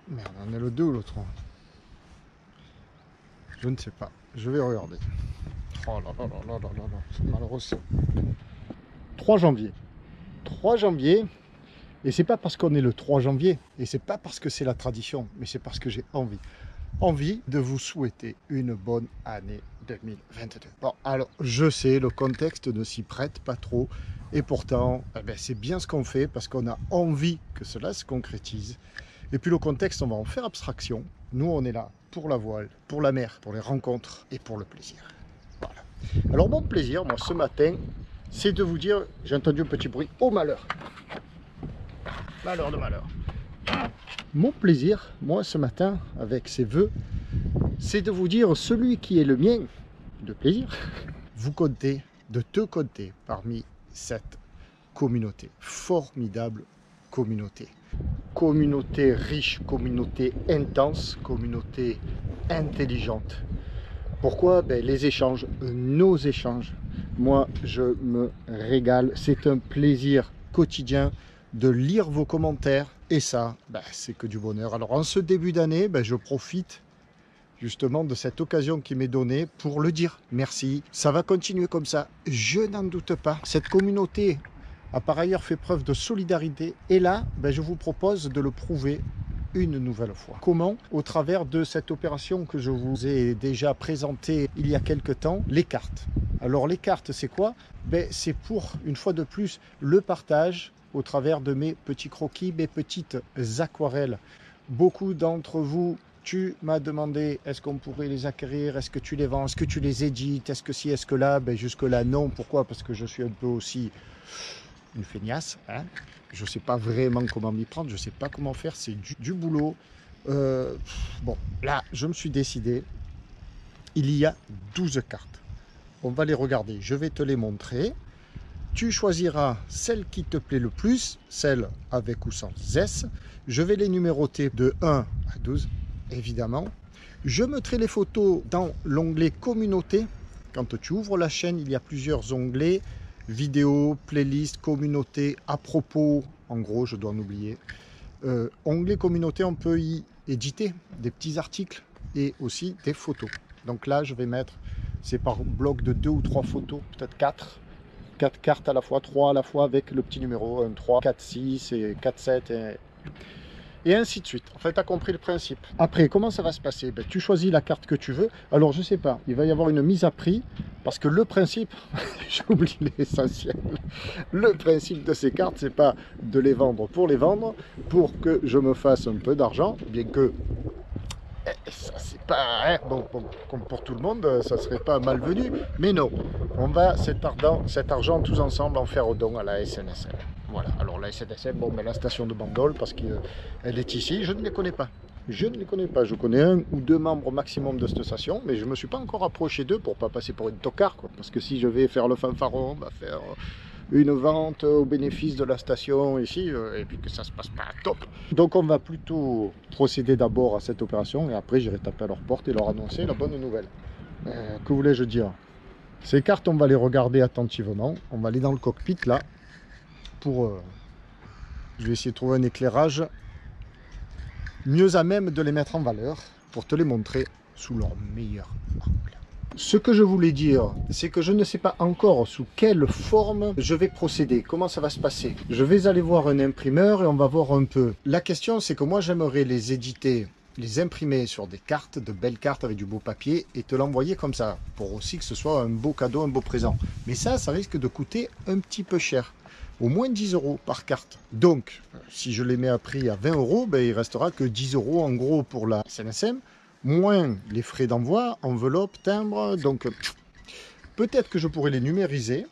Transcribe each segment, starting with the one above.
Merde, on est le 2 ou le 3? Je ne sais pas. Je vais regarder. Oh là là là là là là là. C'est malheureux. 3 janvier. 3 janvier. Et c'est pas parce qu'on est le 3 janvier. Et c'est pas parce que c'est la tradition. Mais c'est parce que j'ai envie de vous souhaiter une bonne année 2022. Bon, alors, je sais, le contexte ne s'y prête pas trop. Et pourtant, eh ben, c'est bien ce qu'on fait parce qu'on a envie que cela se concrétise. Et puis le contexte, on va en faire abstraction. Nous, on est là pour la voile, pour la mer, pour les rencontres et pour le plaisir. Voilà. Alors, mon plaisir, moi, ce matin, c'est de vous dire, j'ai entendu un petit bruit, oh malheur. Malheur de malheur. Mon plaisir, moi, ce matin, avec ces vœux, c'est de vous dire, celui qui est le mien, de plaisir, vous comptez, de te compter parmi cette communauté, formidable communauté. Communauté riche, communauté intense, communauté intelligente. Pourquoi? Ben, les échanges, nos échanges. Moi, je me régale. C'est un plaisir quotidien de lire vos commentaires. Et ça, ben, c'est que du bonheur. Alors, en ce début d'année, ben, je profite justement de cette occasion qui m'est donnée pour le dire. Merci. Ça va continuer comme ça. Je n'en doute pas. Cette communauté a par ailleurs fait preuve de solidarité. Et là, ben, je vous propose de le prouver une nouvelle fois. Comment? Au travers de cette opération que je vous ai déjà présentée il y a quelque temps, les cartes. Alors les cartes, c'est quoi? Ben, c'est pour, une fois de plus, le partage au travers de mes petits croquis, mes petites aquarelles. Beaucoup d'entre vous, tu m'as demandé, est-ce qu'on pourrait les acquérir? Est-ce que tu les vends? Est-ce que tu les édites? Est-ce que si, est-ce que là? Ben, jusque-là, non. Pourquoi? Parce que je suis un peu aussi une feignasse. Hein, je ne sais pas vraiment comment m'y prendre. Je ne sais pas comment faire. C'est du boulot. Bon, là, je me suis décidé. Il y a 12 cartes. On va les regarder. Je vais te les montrer. Tu choisiras celle qui te plaît le plus, celle avec ou sans S. Je vais les numéroter de 1 à 12, évidemment. Je mettrai les photos dans l'onglet communauté. Quand tu ouvres la chaîne, il y a plusieurs onglets. Vidéo, playlist, communauté, à propos, en gros, je dois en oublier. Onglet communauté, on peut y éditer des petits articles et aussi des photos. Donc là, je vais mettre, c'est par bloc de 2 ou 3 photos, peut-être 4. 4 cartes à la fois, 3 à la fois avec le petit numéro, 1, 3, 4, 6 et 4, 7 et ainsi de suite. En fait, tu as compris le principe. Après, comment ça va se passer? Ben, tu choisis la carte que tu veux. Alors, je sais pas, il va y avoir une mise à prix parce que le principe, j'oublie l'essentiel, le principe de ces cartes, c'est pas de les vendre, pour que je me fasse un peu d'argent, bien que ça c'est pas, hein, bon, comme pour tout le monde, ça serait pas malvenu, mais non, on va cet argent tous ensemble en faire au don à la SNSM. Voilà, alors la SNSM, bon, mais la station de Bandol, parce qu'elle est ici, je ne les connais pas. Je ne les connais pas, je connais 1 ou 2 membres maximum de cette station, mais je ne me suis pas encore approché d'eux pour pas passer pour une tocard, quoi. Parce que si je vais faire le fanfaron, on va faire une vente au bénéfice de la station ici, et puis que ça se passe pas top. Donc on va plutôt procéder d'abord à cette opération, et après j'irai taper à leur porte et leur annoncer la bonne nouvelle. Que voulais-je dire? Ces cartes, on va les regarder attentivement, on va aller dans le cockpit là, pour... je vais essayer de trouver un éclairage mieux à même de les mettre en valeur pour te les montrer sous leur meilleur angle. Ce que je voulais dire, c'est que je ne sais pas encore sous quelle forme je vais procéder, comment ça va se passer. Je vais aller voir un imprimeur et on va voir un peu. La question, c'est que moi j'aimerais les éditer, les imprimer sur des cartes, de belles cartes avec du beau papier et te l'envoyer comme ça, pour aussi que ce soit un beau cadeau, un beau présent. Mais ça risque de coûter un petit peu cher. Au moins 10 € par carte. Donc, si je les mets à prix à 20 €, ben, il restera que 10 € en gros pour la SNSM, moins les frais d'envoi, enveloppe, timbre. Donc, peut-être que je pourrais les numériser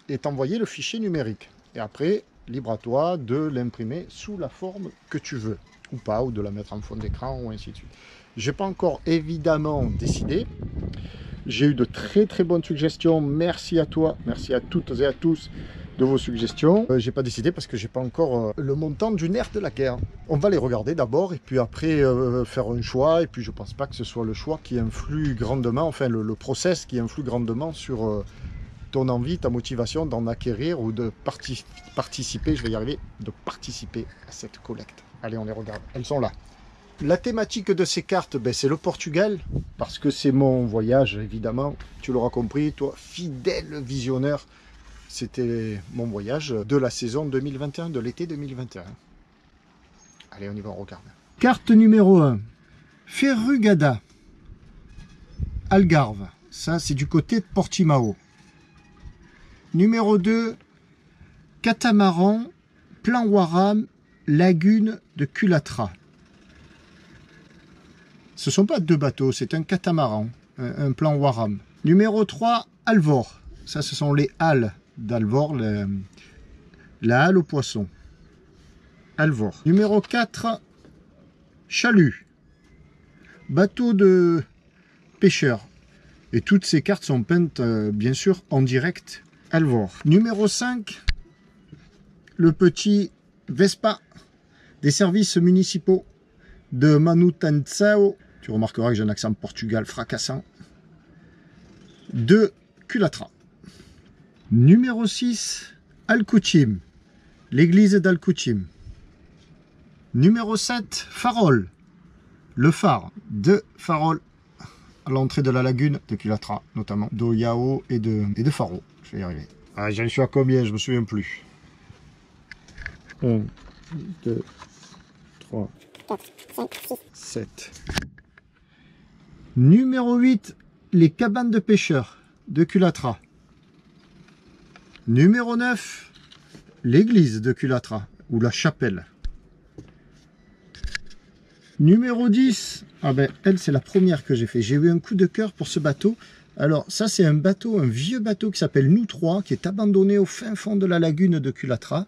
et t'envoyer le fichier numérique. Et après, libre à toi de l'imprimer sous la forme que tu veux, ou pas, ou de la mettre en fond d'écran, ou ainsi de suite. Je n'ai pas encore évidemment décidé. J'ai eu de très très bonnes suggestions. Merci à toi, merci à toutes et à tous de vos suggestions. J'ai pas décidé parce que j'ai pas encore le montant du nerf de la guerre. On va les regarder d'abord et puis après faire un choix. Et puis je pense pas que ce soit le choix qui influe grandement, enfin le process qui influe grandement sur ton envie, ta motivation d'en acquérir ou de participer, je vais y arriver, de participer à cette collecte. Allez, on les regarde. Elles sont là. La thématique de ces cartes, ben, c'est le Portugal, parce que c'est mon voyage, évidemment. Tu l'auras compris, toi, fidèle visionneur. C'était mon voyage de la saison 2021, de l'été 2021. Allez, on y va, on regarde. Carte numéro 1. Ferrugada. Algarve. Ça, c'est du côté de Portimao. Numéro 2. Catamaran. Plan Waram. Lagune de Culatra. Ce ne sont pas 2 bateaux, c'est un catamaran, un plan Waram. Numéro 3, Alvor. Ça, ce sont les halles d'Alvor, la halle aux poissons. Alvor. Numéro 4, Chalut. Bateau de pêcheurs. Et toutes ces cartes sont peintes, bien sûr, en direct. Alvor. Numéro 5, le petit Vespa des services municipaux de Manutenção. Tu remarqueras que j'ai un accent Portugal fracassant. De Culatra. Numéro 6, Alcuchim. L'église d'Alcuchim. Numéro 7, Farol. Le phare de Farol. À l'entrée de la lagune de Culatra, notamment. d'Oiao et de Faro. Je vais y arriver. Ah, j'en suis à combien? Je me souviens plus. 1, 2, 3, 4, 5, 6, 7. Numéro 8, les cabanes de pêcheurs de Culatra. Numéro 9, l'église de Culatra, ou la chapelle. Numéro 10, ah ben elle c'est la première que j'ai fait. J'ai eu un coup de cœur pour ce bateau. Alors ça c'est un bateau, un vieux bateau qui s'appelle Nous 3, qui est abandonné au fin fond de la lagune de Culatra.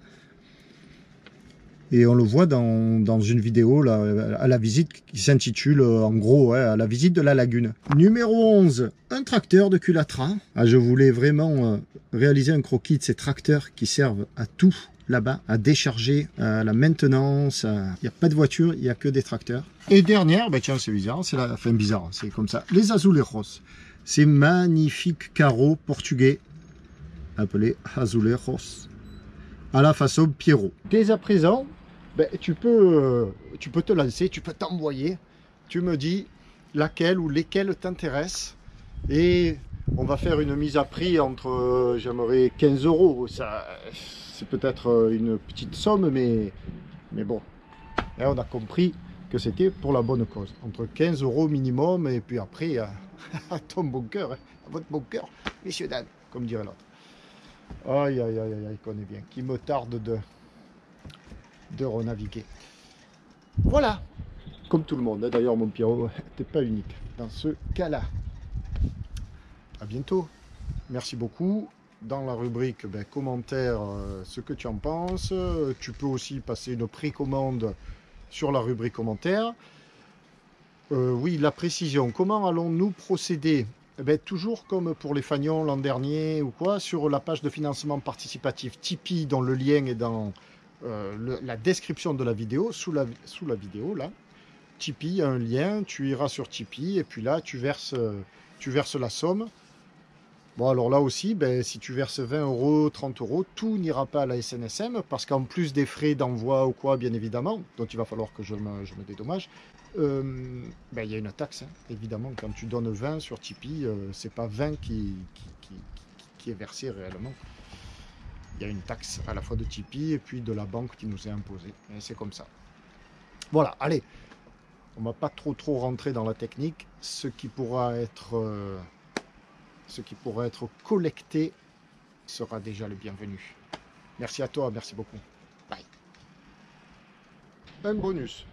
Et on le voit dans une vidéo là, à la visite qui s'intitule en gros à la visite de la lagune. Numéro 11, un tracteur de Culatra. Ah, je voulais vraiment réaliser un croquis de ces tracteurs qui servent à tout là-bas, à décharger, à la maintenance. Il n'y a pas de voiture, il n'y a que des tracteurs. Et dernière, bah tiens c'est bizarre, c'est la fin bizarre, c'est comme ça. Les Azulejos. Ces magnifiques carreaux portugais appelés Azulejos à la façon Pierrot. Dès à présent, ben, tu peux te lancer, tu peux t'envoyer. Tu me dis laquelle ou lesquelles t'intéressent. Et on va faire une mise à prix entre, j'aimerais 15 €. Ça, c'est peut-être une petite somme, mais bon. Et on a compris que c'était pour la bonne cause. Entre 15 € minimum, et puis après, à ton bon cœur, à votre bon cœur, messieurs, dames, comme dirait l'autre. Aïe, aïe, aïe, aïe, connaît bien. Qui me tarde de renaviguer. Voilà. Comme tout le monde. D'ailleurs, mon Pierrot, t'es pas unique dans ce cas-là. À bientôt. Merci beaucoup. Dans la rubrique commentaires, ce que tu en penses. Tu peux aussi passer une précommande sur la rubrique commentaires. Oui, la précision. Comment allons-nous procéder? Toujours comme pour les Fagnons l'an dernier ou quoi, sur la page de financement participatif Tipeee, dont le lien est dans la description de la vidéo, sous la vidéo là. Tipeee, un lien, tu iras sur Tipeee et puis là tu verses la somme. Bon alors là aussi, si tu verses 20 €, 30 €, tout n'ira pas à la SNSM parce qu'en plus des frais d'envoi ou quoi, bien évidemment, dont il va falloir que je me dédommage, il y a une taxe, hein. Évidemment, quand tu donnes 20 sur Tipeee, c'est pas 20 qui est versé réellement. Il y a une taxe à la fois de Tipeee et puis de la banque qui nous est imposée. Et c'est comme ça. Voilà, allez. On va pas trop rentrer dans la technique. Ce qui pourra être collecté sera déjà le bienvenu. Merci à toi, merci beaucoup. Bye. Un bonus.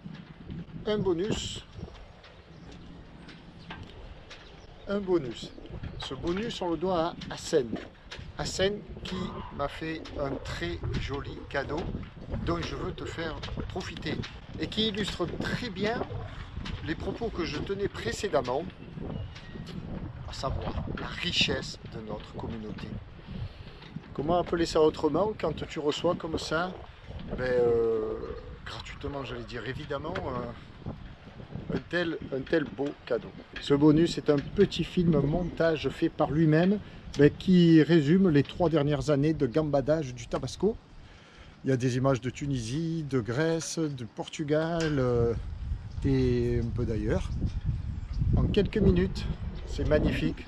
Ce bonus, on le doit à Hassen. Hassen qui m'a fait un très joli cadeau dont je veux te faire profiter et qui illustre très bien les propos que je tenais précédemment, à savoir la richesse de notre communauté. Comment appeler ça autrement quand tu reçois comme ça, gratuitement j'allais dire évidemment, un tel beau cadeau. Ce bonus est un petit film montage fait par lui-même qui résume les 3 dernières années de gambadage du Tabasco. Il y a des images de Tunisie, de Grèce, de Portugal, et un peu d'ailleurs. En quelques minutes, c'est magnifique.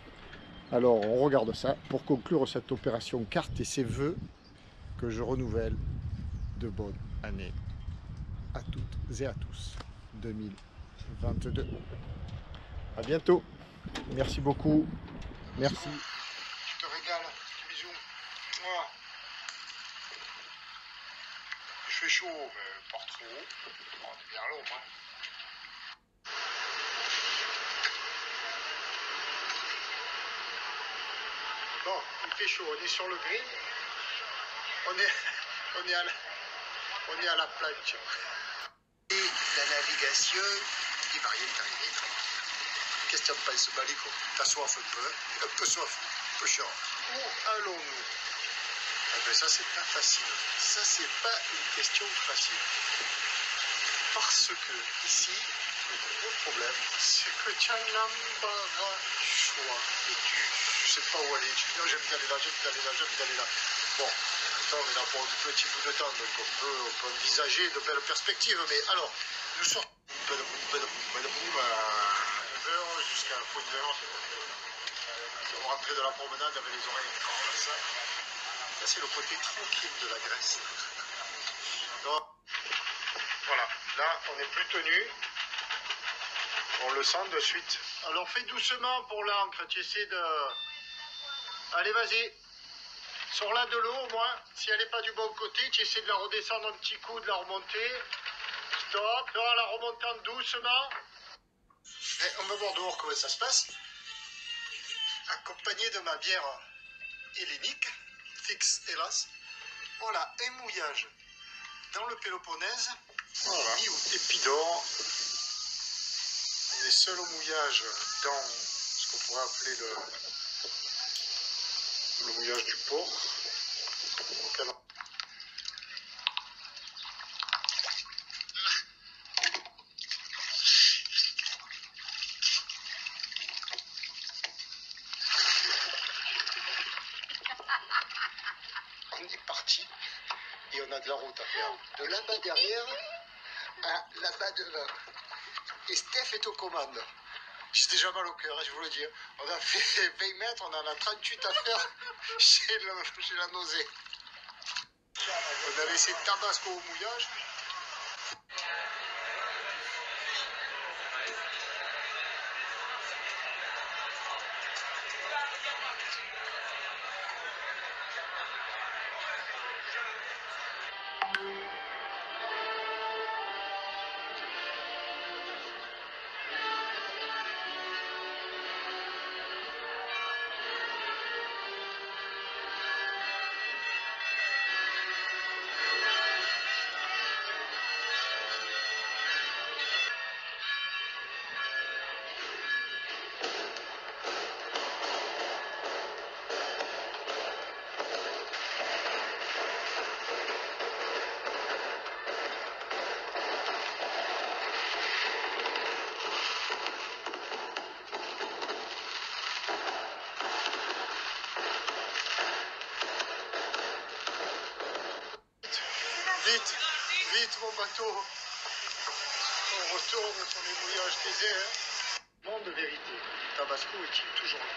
Alors on regarde ça pour conclure cette opération carte et ces vœux que je renouvelle de bonne année à toutes et à tous 2022. À bientôt. Merci beaucoup. Merci. Je te régale. Petit bisou. Moi. Il fait chaud, mais pas trop. On est bien là au moins. Bon, il fait chaud. On est sur le green. On est à la planche. Et la navigation, il va rien t'arriver. Qu'est-ce que tu en penses, Balico? T'as soif un peu soif, un peu chaud. Où allons-nous? Eh ben ça, c'est pas facile. Ça, c'est pas une question facile. Parce que ici, le gros problème, c'est que tu as l'embarras du choix. Et tu sais pas où aller. Tu dis non, j'ai envie d'aller là, j'ai envie d'aller là, j'ai envie d'aller là. Bon, attends, on est là pour un petit bout de temps, donc on peut envisager de belles perspectives. Mais alors, nous sortons jusqu'à la faute d'heure. On rentrait de la promenade avec les oreilles comme ça. Là, c'est le côté tranquille de la Grèce. Donc, voilà, là, on n'est plus tenu. On le sent de suite. Alors, fais doucement pour l'ancre. Tu essaies de... Allez, vas-y. Sors-la de l'eau, au moins. Si elle n'est pas du bon côté, tu essaies de la redescendre un petit coup, de la remonter. Stop. Non, la remontant doucement. Et on va voir dehors comment ça se passe. Accompagné de ma bière hellénique, fixe hélas. Voilà, un mouillage dans le Péloponnèse. Voilà. Épidore. On est seul au mouillage dans ce qu'on pourrait appeler le mouillage du port. On est parti et on a de la route à faire. De là-bas derrière à là-bas devant. Et Steph est aux commandes. J'ai déjà mal au cœur, je vous le dis. On a fait 20 mètres, on en a 38 à faire. J'ai la nausée. On a laissé Tabasco au mouillage. Vite, vite mon bateau. On retourne sur les mouillages déserts. Monde de vérité. Tabasco est-il toujours là?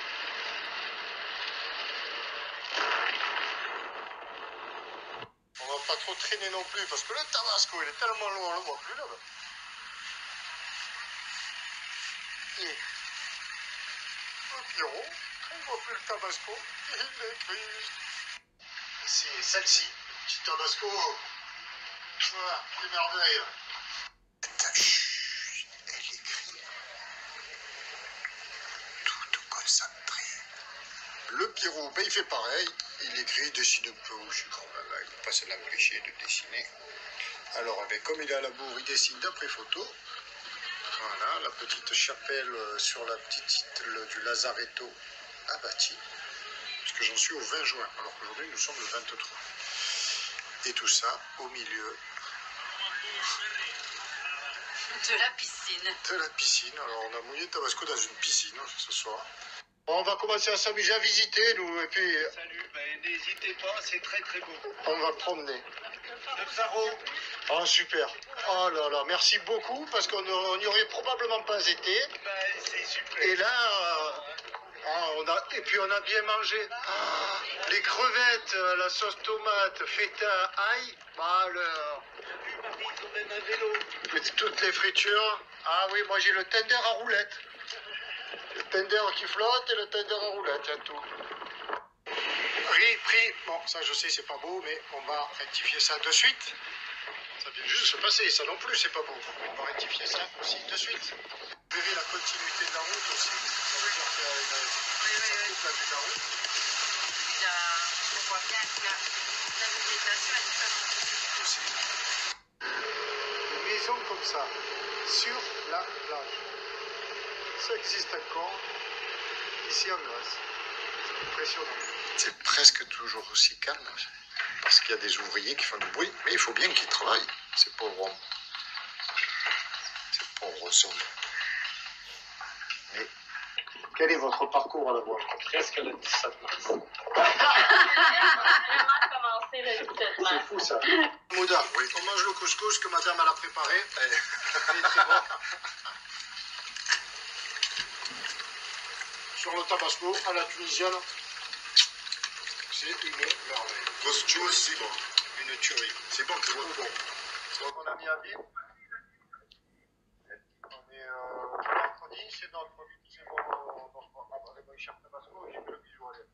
On va pas trop traîner non plus parce que le Tabasco il est tellement loin, on le voit plus là-bas. Et le Pierrot, on ne voit plus le Tabasco, il écrit. C'est celle-ci, petit Tabasco. Voilà, des merveilles. Elle écrit toute concentrée. Le Pierrot, ben, il fait pareil. Il écrit, dessine un peu. Je suis quand même, il ne pas se l'empêcher de dessiner. Alors, comme il est à la bourre, il dessine d'après photo. Voilà, la petite chapelle sur la petite île du Lazaretto abattie. Parce que j'en suis au 20 juin, alors qu'aujourd'hui nous sommes le 23. Et tout ça au milieu de la piscine. De la piscine. Alors on a mouillé Tabasco dans une piscine ce soir. Bon, on va commencer à s'amuser à visiter nous et puis... Salut, ben, n'hésitez pas, c'est très très beau. On va promener. Le Psaro. Oh super. Oh là là, merci beaucoup parce qu'on n'y aurait probablement pas été. C'est super. Et là, et puis on a bien mangé. Ah, les crevettes, la sauce tomate, feta, ail. Bah alors. Toutes les fritures. Ah oui, moi j'ai le tender à roulettes. Le tender qui flotte et le tender à roulettes, il y a tout. Prix. Bon, ça je sais, c'est pas beau, mais on va rectifier ça de suite. Ça vient juste de se passer, ça non plus, c'est pas beau. On va rectifier ça aussi de suite. Vous verrez la continuité de la route aussi. Ça veut dire qu'il y a une coupe la vue de la route. On voit bien que la végétation est différente. Aussi. Une maison comme ça, sur la plage. Ça existe encore ici en Grèce. C'est impressionnant. C'est presque toujours aussi calme. Parce qu'il y a des ouvriers qui font du bruit, mais il faut bien qu'ils travaillent. C'est pauvre homme. C'est pauvre somme. Mais quel est votre parcours à la voile? Presque le 17 mars. Vraiment commencé le 17 mars. C'est fou ça. Mouda, oui. On mange le couscous que madame elle a préparé. Il est très bon. Sur le tabasco à la tunisienne. C'est une merveille. Couscous, c'est bon. Une tuerie. C'est bon, c'est bon. Donc on a mis à vide. On est mercredi, c'est notre cher tabasco. J'ai fait le bisou à l'aide.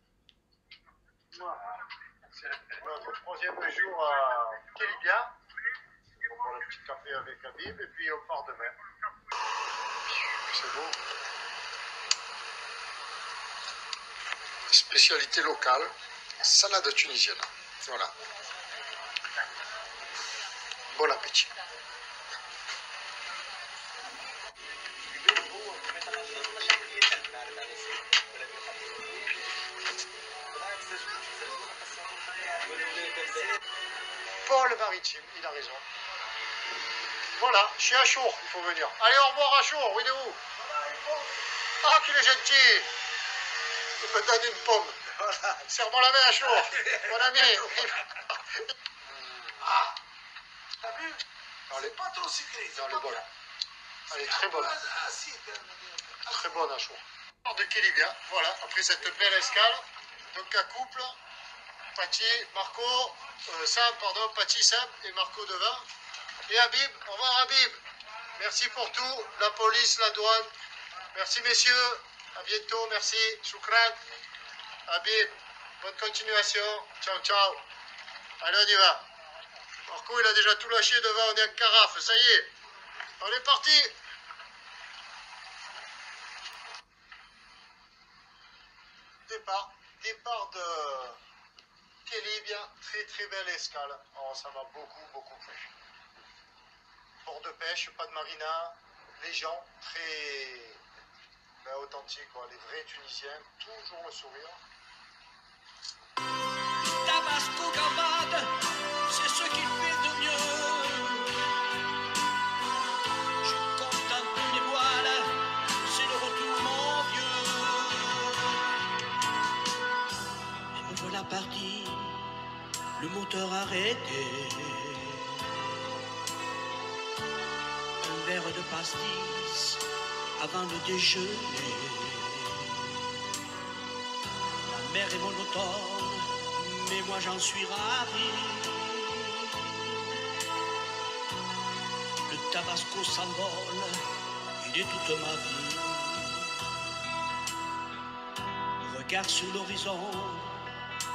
C'est notre troisième jour à Kélibia. On prend le petit café avec Habib et puis on part demain. C'est beau. Spécialité locale, salade tunisienne. Voilà. Bon appétit. Paul Maritime, il a raison. Voilà, je suis à Chour, il faut venir. Allez, au revoir à Chour, oui, de où? Ah, qu'il est gentil. Il me donne une pomme. Voilà. Serre-moi la main à Chour, mon ami. Ah, t'as vu? Allez, Pas trop sucré. dans les bols. Elle est très bonne. Très bonne à Chour. De Kélibia, voilà, après cette belle escale. Donc, un couple, Paty, Sam et Marco devant. Et Habib, au revoir Habib. Merci pour tout, la police, la douane. Merci messieurs, à bientôt, merci. Choukran. Habib, bonne continuation. Ciao, ciao. Allez, on y va. Marco, il a déjà tout lâché devant, on est en carafe, ça y est. On est parti. Départ de Kélibia, très belle escale. Oh, ça m'a beaucoup plu. Port de pêche, pas de marina, les gens très authentiques, quoi. Les vrais Tunisiens, toujours le sourire. Tabasco Gambade, c'est ce qu'il fait de mieux. Je compte un peu les voiles, c'est le retour mon vieux. Et me voilà parti, le moteur arrêté. Un verre de pastis avant le déjeuner. La mer est monotone, mais moi j'en suis ravi. Le tabasco s'envole, il est toute ma vie. Regard sur l'horizon,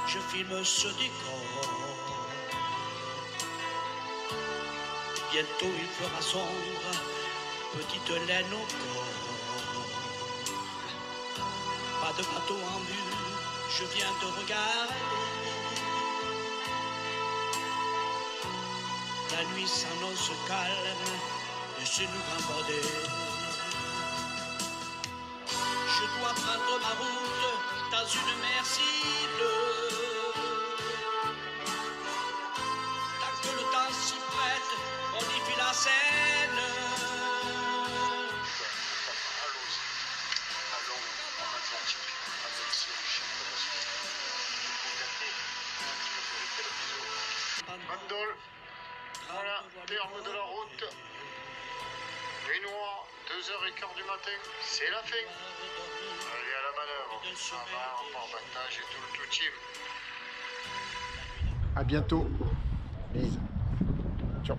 je filme ce décor. Bientôt il fera sombre, petite laine au corps. Pas de bateau en vue, je viens de regarder. La nuit s'annonce calme, laissez-nous gambader. Je dois prendre ma route dans une mer si bleue. Tant que le temps s'y prête, on y fit la Seine. Bandol, voilà. terme de la route. Nuit noire, 2h15 du matin, c'est la fin. Allez à la manœuvre. Amar, Parbantage et tout le tout team. A bientôt. Bisous. Ciao.